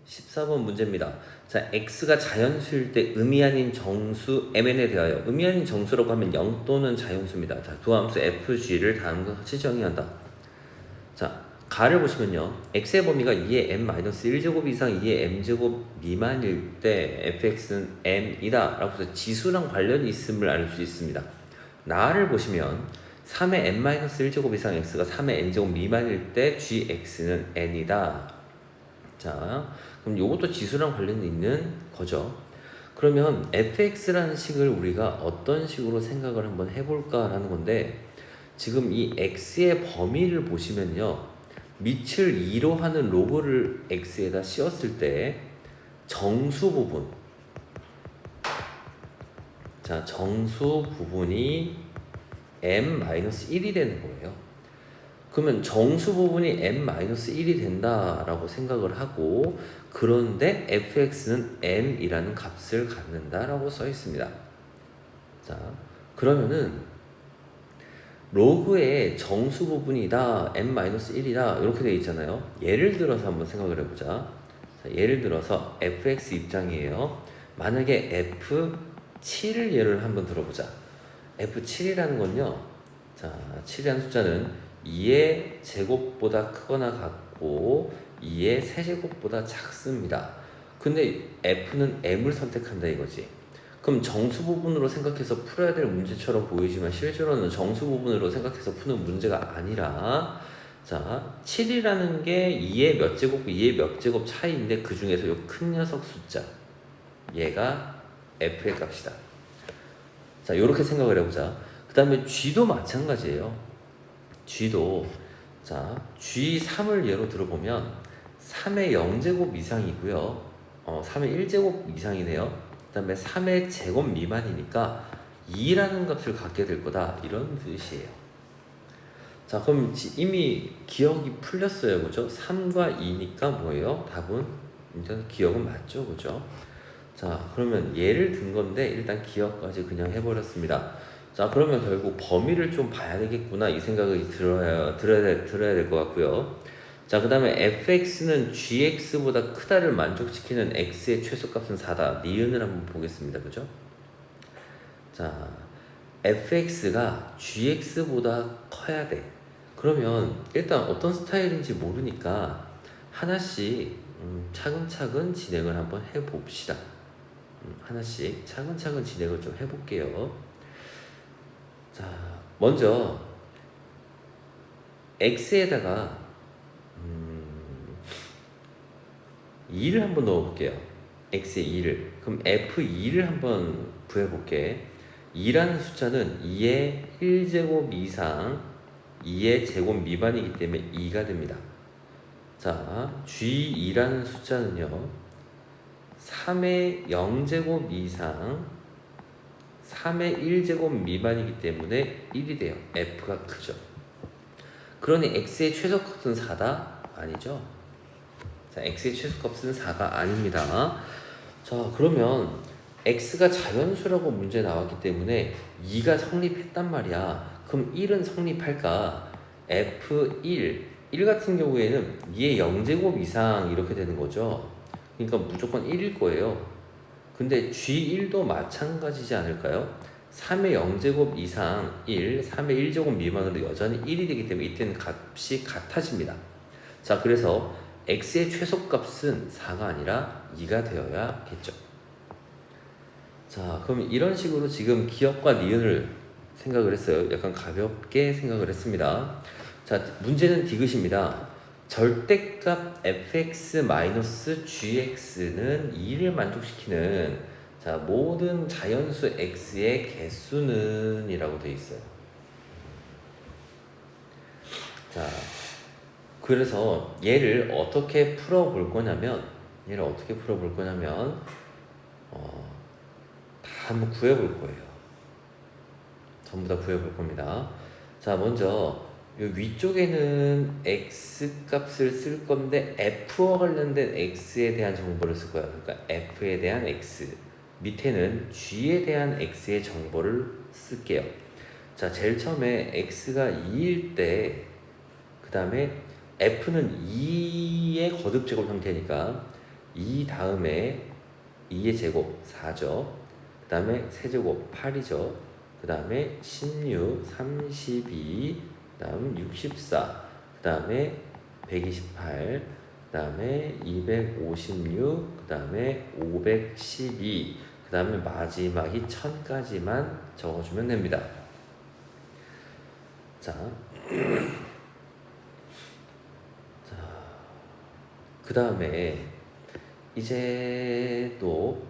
14번 문제입니다. 자, x가 자연수일 때 의미 아닌 정수 mn에 대하여 의미 아닌 정수라고 하면 0 또는 자연수입니다. 자, 두 함수 fg를 다음과 같이 정의한다. 자, 가를 보시면요. x의 범위가 2의 m-1제곱 이상 2의 m제곱 미만일 때 fx는 m이다 라고 해서 지수랑 관련이 있음을 알 수 있습니다. 나를 보시면 3의 n-1제곱 이상 x가 3의 n제곱 미만일 때 gx는 n이다. 자, 그럼 이것도 지수랑 관련이 있는 거죠. 그러면 fx라는 식을 우리가 어떤 식으로 생각을 한번 해볼까라는 건데, 지금 이 x의 범위를 보시면요, 밑을 2로 하는 로그를 x에다 씌웠을 때 정수 부분, 자, 정수 부분이 m-1이 되는 거예요. 그러면 정수 부분이 m-1이 된다라고 생각을 하고, 그런데 fx는 m이라는 값을 갖는다라고 써 있습니다. 자, 그러면은 로그의 정수 부분이다, m-1이다 이렇게 되어 있잖아요. 예를 들어서 한번 생각을 해보자. 자, 예를 들어서 fx 입장이에요. 만약에 f7을 예를 한번 들어보자. f7이라는 건요, 자, 7이라는 숫자는 2의 제곱보다 크거나 같고 2의 세제곱보다 작습니다. 근데 f는 m을 선택한다 이거지. 그럼 정수 부분으로 생각해서 풀어야 될 문제처럼 보이지만 실제로는 정수 부분으로 생각해서 푸는 문제가 아니라, 자, 7이라는 게 2의 몇 제곱, 2의 몇 제곱 차이인데 그 중에서 이 큰 녀석 숫자, 얘가 f의 값이다. 자, 이렇게 생각을 해보자. 그 다음에 g도 마찬가지예요. g도, 자, g3을 예로 들어보면 3의 0제곱 이상이고요. 3의 1제곱 이상이네요. 그 다음에 3의 제곱 미만이니까 2라는 값을 갖게 될 거다, 이런 뜻이에요. 자, 그럼 이미 기억이 풀렸어요, 그죠? 3과 2니까 뭐예요? 답은 일단 기억은 맞죠, 그죠? 자, 그러면 예를 든 건데 일단 기억까지 그냥 해버렸습니다. 자, 그러면 결국 범위를 좀 봐야 되겠구나, 이 생각이 들어야 될 것 같고요. 자, 그 다음에 fx는 gx보다 크다를 만족시키는 x의 최소값은 4다. 니은을 한번 보겠습니다. 그죠? 자, fx가 gx보다 커야 돼. 그러면 일단 어떤 스타일인지 모르니까 하나씩 차근차근 진행을 한번 해봅시다. 하나씩 차근차근 진행을 좀 해볼게요. 자, 먼저 x에다가 2를 한번 넣어볼게요. x에 2를. 그럼 f2를 한번 구해볼게. 2라는 숫자는 2의 1제곱 이상 2의 제곱 미만이기 때문에 2가 됩니다. 자, g2라는 숫자는요, 3의 0제곱 이상 3의 1제곱 미만이기 때문에 1이 돼요. f가 크죠. 그러니 x의 최소값은 4다? 아니죠. 자, x의 최소값은 4가 아닙니다. 자, 그러면 x가 자연수라고 문제 나왔기 때문에 2가 성립했단 말이야. 그럼 1은 성립할까? f1, 1 같은 경우에는 2의 0제곱 이상 이렇게 되는 거죠. 그러니까 무조건 1일 거예요. 근데 g1도 마찬가지지 않을까요? 3의 0제곱 이상 1, 3의 1제곱 미만으로 여전히 1이 되기 때문에 이때는 값이 같아집니다. 자, 그래서 x의 최소값은 4가 아니라 2가 되어야겠죠. 자, 그럼 이런 식으로 지금 기억과 니은을 생각을 했어요. 약간 가볍게 생각을 했습니다. 자, 문제는 디귿입니다. 절대값 fx-gx는 2를 만족시키는, 자, 모든 자연수 x의 개수는 이라고 되어 있어요. 자, 그래서 얘를 어떻게 풀어볼 거냐면 다 한번 구해볼 거예요. 전부 다 구해볼 겁니다. 자, 먼저 이 위쪽에는 x 값을 쓸 건데 f와 관련된 x에 대한 정보를 쓸 거예요. 그러니까 f에 대한 x, 밑에는 g에 대한 x의 정보를 쓸게요. 자, 제일 처음에 x가 2일 때, 그 다음에 f는 2의 거듭제곱 형태니까 2 다음에 2의 제곱 4죠. 그 다음에 세제곱 8이죠. 그 다음에 16, 32, 그 다음 64, 그 다음에 128, 그 다음에 256, 그 다음에 512, 그 다음에 마지막이 1000까지만 적어주면 됩니다. 자, 그 다음에 이제 또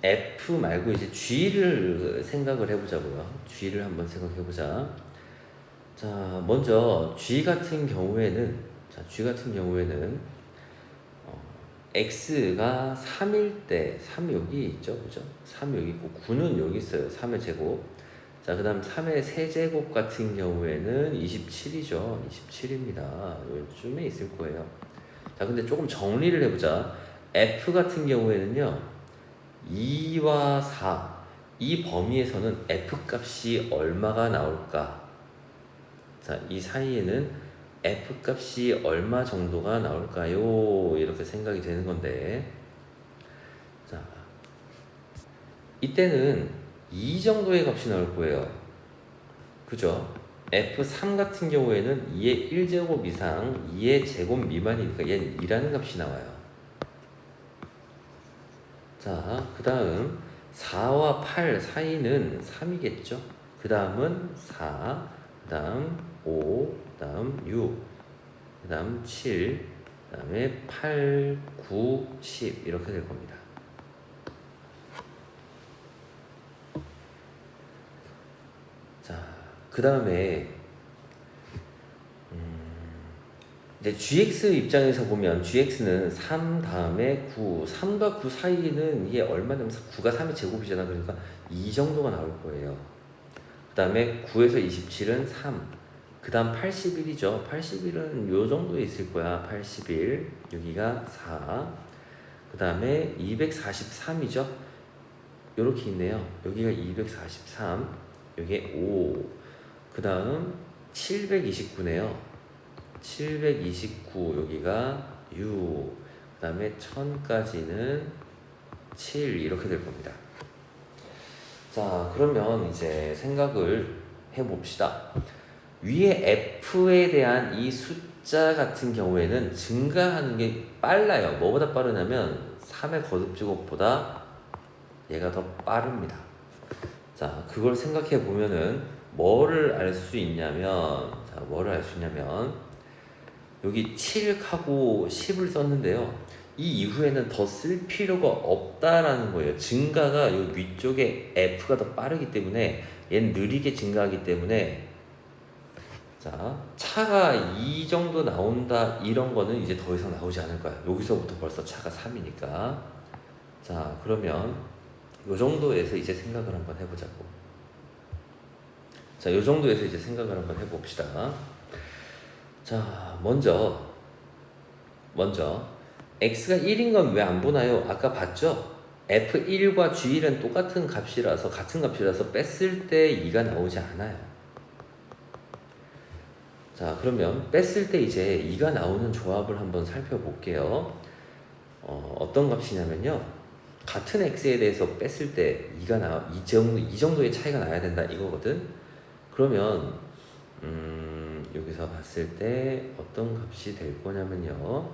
F 말고 이제 G를 생각을 해보자고요. G를 한번 생각해보자. 자, 먼저 G 같은 경우에는 X가 3일 때 3 여기 있죠, 그죠? 3 여기 있고 9는 여기 있어요. 3의 제곱. 자, 그 다음 3의 세제곱 같은 경우에는 27이죠. 27입니다. 요즘에 있을 거예요. 자, 근데 조금 정리를 해보자. F 같은 경우에는요, 2와 4, 이 범위에서는 F 값이 얼마가 나올까? 자, 이 사이에는 F 값이 얼마 정도가 나올까요? 이렇게 생각이 되는 건데, 자, 이때는 2 정도의 값이 나올 거예요. 그죠? F3 같은 경우에는 2의 1제곱 이상 2의 제곱 미만이니까 얘는 2라는 값이 나와요. 자, 그 다음 4와 8 사이는 3이겠죠? 그 다음은 4, 그 다음 5, 그 다음 6, 그 다음 7, 그 다음에 8, 9, 10 이렇게 될 겁니다. 자, 그 다음에 이제 GX 입장에서 보면 GX는 3 다음에 9, 3과 9 사이는 이게 얼마냐면 9가 3의 제곱이잖아. 그러니까 2 정도가 나올 거예요. 그 다음에 9에서 27은 3, 그 다음 81이죠. 81은 요 정도에 있을 거야. 81, 여기가 4, 그 다음에 243이죠. 요렇게 있네요. 여기가 243, 여기에 5, 그 다음 729네요. 729, 여기가 6, 그 다음에 1000까지는 7 이렇게 될 겁니다. 자, 그러면 이제 생각을 해봅시다. 위에 F에 대한 이 숫자 같은 경우에는 증가하는 게 빨라요. 뭐보다 빠르냐면 3의 거듭제곱보다 얘가 더 빠릅니다. 자, 그걸 생각해 보면은 뭐를 알 수 있냐면, 여기 7하고 10을 썼는데요. 이 이후에는 더 쓸 필요가 없다라는 거예요. 증가가 이 위쪽에 F가 더 빠르기 때문에 얘는 느리게 증가하기 때문에, 자, 차가 2 정도 나온다 이런 거는 이제 더 이상 나오지 않을 거야. 여기서부터 벌써 차가 3이니까. 자, 그러면 요 정도에서 이제 생각을 한번 해보자고. 자, 요 정도에서 이제 생각을 한번 해봅시다. 자, 먼저 x가 1인 건 왜 안 보나요? 아까 봤죠? f1과 g1은 똑같은 값이라서 뺐을 때 2가 나오지 않아요. 자, 그러면 뺐을 때 이제 2가 나오는 조합을 한번 살펴볼게요. 어떤 값이냐면요, 같은 x에 대해서 뺐을 때 2가 이 정도의 차이가 나야 된다 이거거든. 그러면 여기서 봤을 때 어떤 값이 될 거냐면요,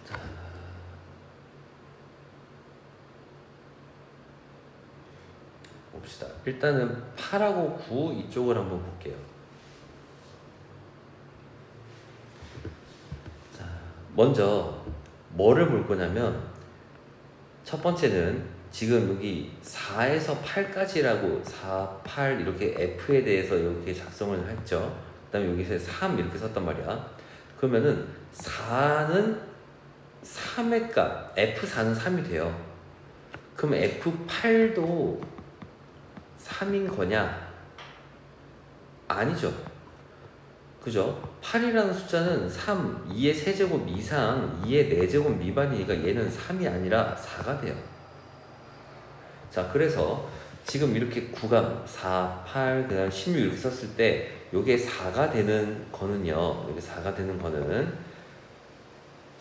자, 봅시다. 일단은 8하고 9 이쪽을 한번 볼게요. 자, 먼저 뭐를 볼 거냐면, 첫 번째는 지금 여기 4에서 8까지라고 4, 8 이렇게 F에 대해서 이렇게 작성을 했죠. 그 다음에 여기서 3 이렇게 썼단 말이야. 그러면은 4는 3의 값, F4는 3이 돼요. 그러면 F8도 3인 거냐? 아니죠. 그죠? 8이라는 숫자는 3, 2의 세제곱 이상 2의 4제곱 미만이니까 얘는 3이 아니라 4가 돼요. 자, 그래서 지금 이렇게 구간 4, 8, 그 다음 16 이렇게 썼을 때 요게 4가 되는 거는요, 요게 4가 되는 거는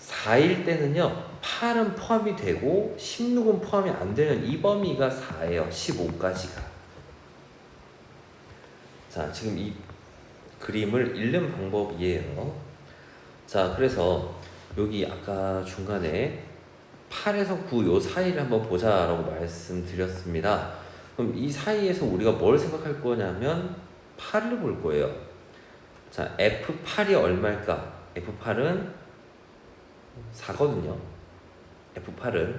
4일 때는요 8은 포함이 되고 16은 포함이 안 되는 이 범위가 4예요. 15까지가. 자, 지금 이 그림을 읽는 방법이에요. 자, 그래서 여기 아까 중간에 8에서 9 요 사이를 한번 보자라고 말씀드렸습니다. 그럼 이 사이에서 우리가 뭘 생각할 거냐면 8을 볼 거예요. 자, F8이 얼마일까? F8은 4거든요. F8은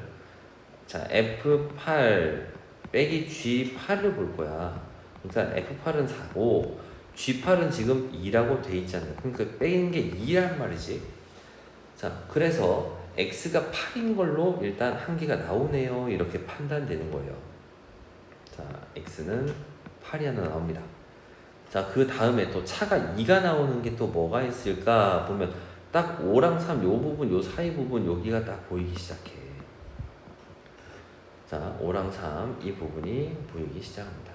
자, F8 빼기 G8을 볼 거야. 그러니까 F8은 4고 G8은 지금 2라고 돼 있잖아요. 그러니까 빼는 게 2란 말이지. 자, 그래서 X가 8인 걸로 일단 한 개가 나오네요. 이렇게 판단되는 거예요. 자, X는 8이 하나 나옵니다. 자, 그 다음에 또 차가 2가 나오는 게 또 뭐가 있을까 보면 딱 5랑 3 요 부분, 요 사이 부분 여기가 딱 보이기 시작해. 자, 5랑 3 이 부분이 보이기 시작합니다.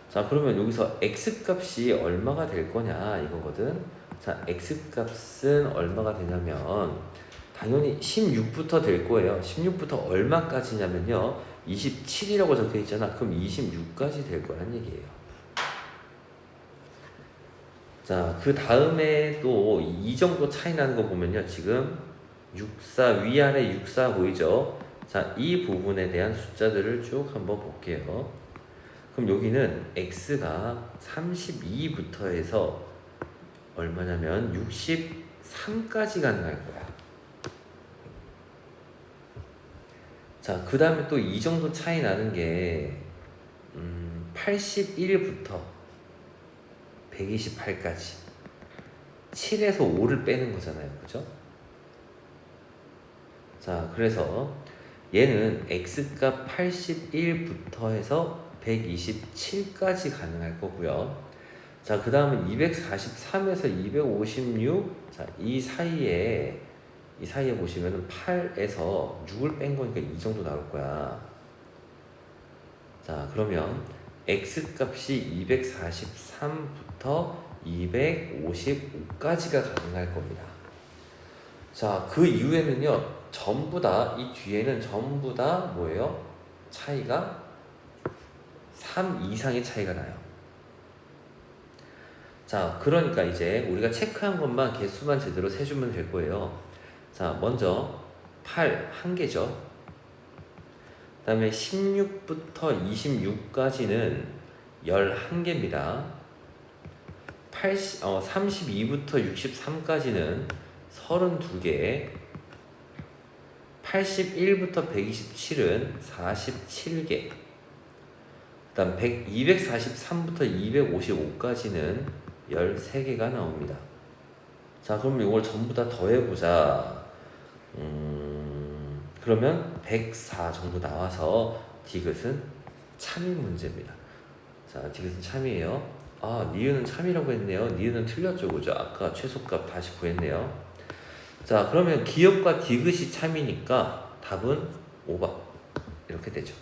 자, 그러면 여기서 X 값이 얼마가 될 거냐 이거거든. 자, X 값은 얼마가 되냐면 당연히 16부터 될 거예요. 16부터 얼마까지냐면요 27이라고 적혀 있잖아. 그럼 26까지 될 거란 얘기예요. 자, 그 다음에 또 이 정도 차이 나는 거 보면요 지금 64 위아래 64 보이죠? 자, 이 부분에 대한 숫자들을 쭉 한번 볼게요. 그럼 여기는 X가 32부터 해서 얼마냐면 63까지 가능할 거야. 자, 그 다음에 또 이 정도 차이 나는 게 81부터 128까지 7에서 5를 빼는 거잖아요. 그죠? 자, 그래서 얘는 X값 81부터 해서 127까지 가능할 거고요. 자, 그 다음은 243에서 256. 자, 이 사이에 보시면은 8에서 6을 뺀 거니까 이 정도 나올 거야. 자, 그러면 X 값이 243부터 255까지가 가능할 겁니다. 자, 그 이후에는요, 전부 다, 이 뒤에는 전부 다 뭐예요? 차이가 3 이상의 차이가 나요. 자, 그러니까 이제 우리가 체크한 것만 개수만 제대로 세주면 될 거예요. 자, 먼저 8 한 개죠. 그 다음에 16부터 26까지는 11개입니다. 32부터 63까지는 32개. 81부터 127은 47개. 그 다음 243부터 255까지는 13개가 나옵니다. 자, 그럼 이걸 전부 다 더해보자. 그러면 104 정도 나와서 디귿은 참이 문제입니다. 자, 디귿은 참이에요. 아, 니은은 참이라고 했네요. 니은은 틀렸죠, 그죠? 아까 최소값 다시 구했네요. 자, 그러면 기역과 디귿이 참이니까 답은 5번 이렇게 되죠.